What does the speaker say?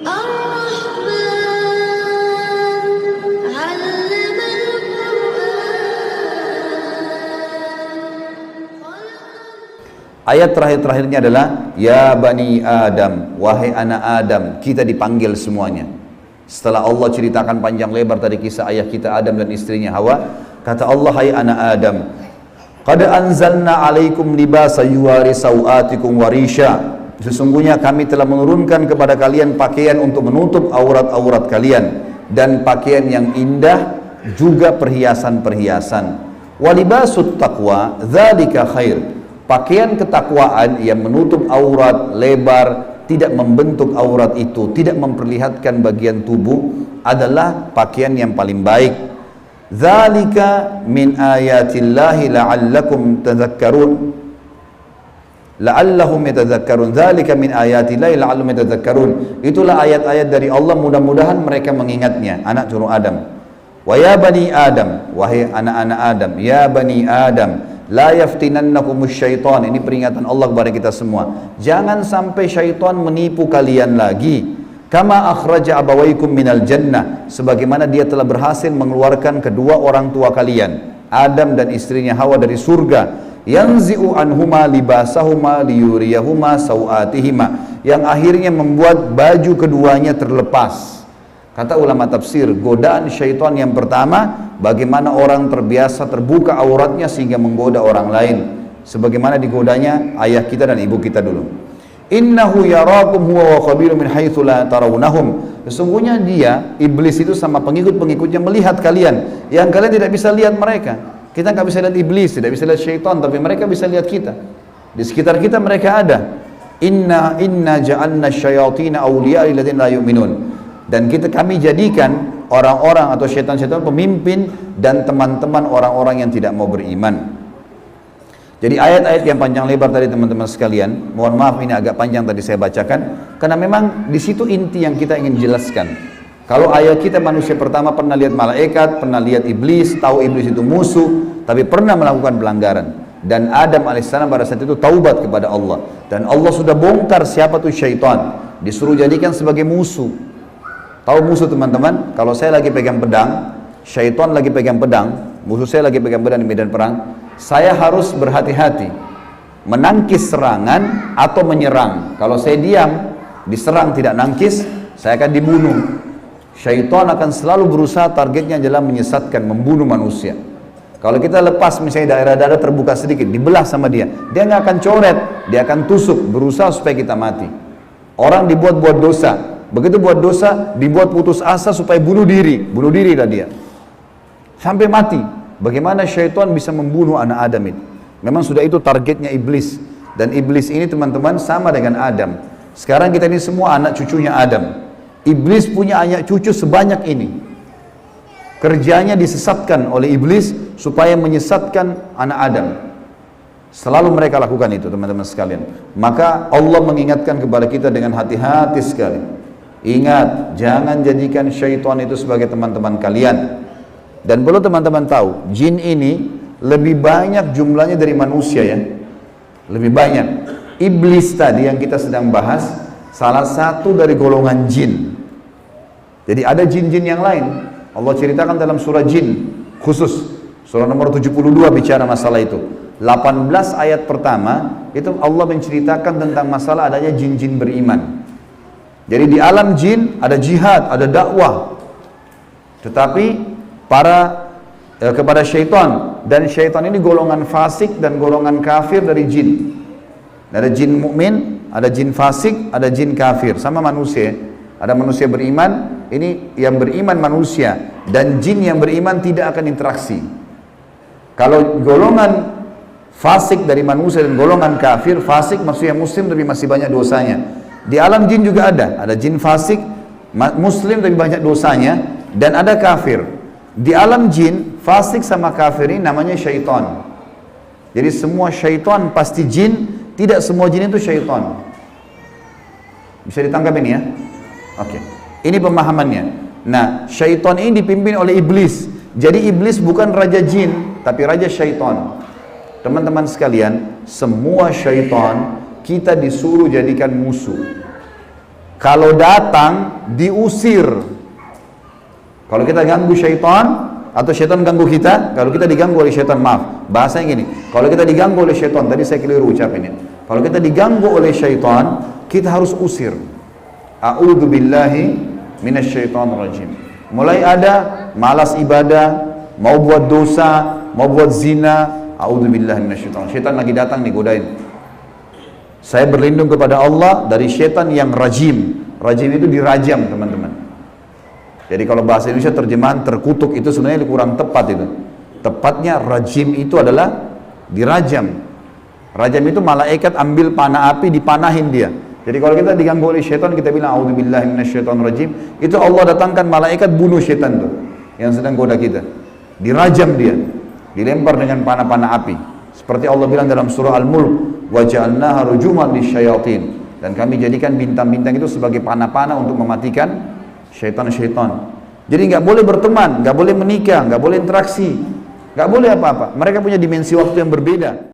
Ayat terakhir-terakhirnya adalah ya bani Adam, wahai anak Adam. Kita dipanggil semuanya. Setelah Allah ceritakan panjang lebar tadi kisah ayah kita Adam dan istrinya Hawa, kata Allah, hai anak Adam, qad anzalna alaikum libasa yuwari sawatikum warisha. Sesungguhnya kami telah menurunkan kepada kalian pakaian untuk menutup aurat-aurat kalian dan pakaian yang indah, juga perhiasan-perhiasan. Walibasut taqwa dzalika khair. Pakaian ketakwaan yang menutup aurat lebar, tidak membentuk aurat itu, tidak memperlihatkan bagian tubuh, adalah pakaian yang paling baik. Dzalika min ayatillahi la'allakum tadhakkarun. La'allahum yatadhakkarun. Dzalika min ayatillahi la'allahum yatadhakkarun. Itulah ayat-ayat dari Allah, mudah-mudahan mereka mengingatnya, anak cucu Adam. Wa ya bani Adam, wahai anak-anak Adam, ya bani Adam, la yaftinannakumus syaitan. Ini peringatan Allah kepada kita semua. Jangan sampai syaitan menipu kalian lagi. Kama akhraja abawaikum minal jannah. Sebagaimana dia telah berhasil mengeluarkan kedua orang tua kalian, Adam dan istrinya Hawa, dari surga. Yanzi'u anhuma libasahuma liyuriyahuma sawatihima. Yang akhirnya membuat baju keduanya terlepas. Kata ulama tafsir, godaan syaitan yang pertama, bagaimana orang terbiasa terbuka auratnya sehingga menggoda orang lain, sebagaimana digodanya ayah kita dan ibu kita dulu. Innahu yarakum huwa wa qabilu min haitsu la tarawnahum. Sesungguhnya dia, iblis itu sama pengikut-pengikutnya melihat kalian yang kalian tidak bisa lihat mereka. Kita nggak bisa lihat iblis, tidak bisa lihat syaitan, tapi mereka bisa lihat kita. Di sekitar kita mereka ada. Inna ja'alna syayatina awliya lil ladzina la yu'minun. Dan kami jadikan orang-orang atau syaitan-syaitan pemimpin dan teman-teman orang-orang yang tidak mau beriman. Jadi ayat-ayat yang panjang lebar tadi teman-teman sekalian, mohon maaf ini agak panjang tadi saya bacakan, karena memang di situ inti yang kita ingin jelaskan. Kalau ayat kita manusia pertama pernah lihat malaikat, pernah lihat iblis, tahu iblis itu musuh, tapi pernah melakukan pelanggaran. Dan Adam alaihissalam pada saat itu taubat kepada Allah. Dan Allah sudah bongkar siapa tuh syaitan, disuruh jadikan sebagai musuh. Tahu musuh teman-teman? Kalau saya lagi pegang pedang, syaitan lagi pegang pedang, musuh saya lagi pegang pedang di medan perang, saya harus berhati-hati menangkis serangan atau menyerang. Kalau saya diam, diserang tidak nangkis, saya akan dibunuh. Syaitan akan selalu berusaha, targetnya adalah menyesatkan, membunuh manusia. Kalau kita lepas misalnya daerah-daerah terbuka sedikit, dibelah sama dia nggak akan coret, dia akan tusuk, berusaha supaya kita mati. Orang dibuat dosa, begitu buat dosa, dibuat putus asa supaya bunuh dirilah dia sampai mati. Bagaimana syaitan bisa membunuh anak Adam itu? Memang sudah itu targetnya iblis. Dan iblis ini teman-teman sama dengan Adam. Sekarang kita ini semua anak cucunya Adam. Iblis punya anak cucu sebanyak ini. Kerjanya disesatkan oleh iblis supaya menyesatkan anak Adam. Selalu mereka lakukan itu teman-teman sekalian. Maka Allah mengingatkan kepada kita dengan hati-hati sekali. Ingat, jangan jadikan syaitan itu sebagai teman-teman kalian. Dan perlu teman-teman tahu, jin ini lebih banyak jumlahnya dari manusia ya. Lebih banyak. Iblis tadi yang kita sedang bahas, salah satu dari golongan jin. Jadi ada jin-jin yang lain. Allah ceritakan dalam surah jin khusus. Surah nomor 72 bicara masalah itu. 18 ayat pertama, itu Allah menceritakan tentang masalah adanya jin-jin beriman. Jadi di alam jin ada jihad, ada dakwah. Tetapi kepada syaitan, dan syaitan ini golongan fasik dan golongan kafir dari jin. Ada jin mukmin, ada jin fasik, ada jin kafir, sama manusia. Ada manusia beriman, ini yang beriman manusia, dan jin yang beriman tidak akan interaksi. Kalau golongan fasik dari manusia dan golongan kafir, fasik maksudnya muslim tapi masih banyak dosanya. Di alam jin juga ada jin fasik, muslim tapi banyak dosanya, dan ada kafir. Di alam jin, fasik sama kafir ini namanya syaitan. Jadi semua syaitan pasti jin, tidak semua jin itu syaitan. Bisa ditangkap ini ya? Oke. Ini pemahamannya. Nah, syaitan ini dipimpin oleh iblis. Jadi iblis bukan raja jin, tapi raja syaitan. Teman-teman sekalian, semua syaitan kita disuruh jadikan musuh. Kalau datang, diusir. Kalau kita ganggu syaitan, atau syaitan ganggu kita, kalau kita diganggu oleh syaitan, maaf, bahasanya gini, kalau kita diganggu oleh syaitan, tadi saya keliru ucapinnya. Kalau kita diganggu oleh syaitan, kita harus usir. A'udzu billahi minasyaitonir rajim. Mulai ada malas ibadah, mau buat dosa, mau buat zina, a'udzu billahi minasyaitonir rajim. Syaitan lagi datang nih godain. Saya berlindung kepada Allah dari syaitan yang rajim. Rajim itu dirajam, teman-teman. Jadi kalau bahasa Indonesia terjemahan terkutuk itu sebenarnya kurang tepat itu. Tepatnya rajim itu adalah dirajam. Rajam itu malaikat ambil panah api dipanahin dia. Jadi kalau kita diganggu oleh syaitan, kita bilang a'udzubillahi minasyaitonirrajim, itu Allah datangkan malaikat bunuh syaitan tuh yang sedang goda kita. Dirajam dia, dilempar dengan panah-panah api. Seperti Allah bilang dalam surah Al-Mulk, wa ja'alnaha rujuman lisyayatin, dan kami jadikan bintang-bintang itu sebagai panah-panah untuk mematikan syaitan-syaitan. Jadi nggak boleh berteman, nggak boleh menikah, nggak boleh interaksi, nggak boleh apa-apa. Mereka punya dimensi waktu yang berbeda.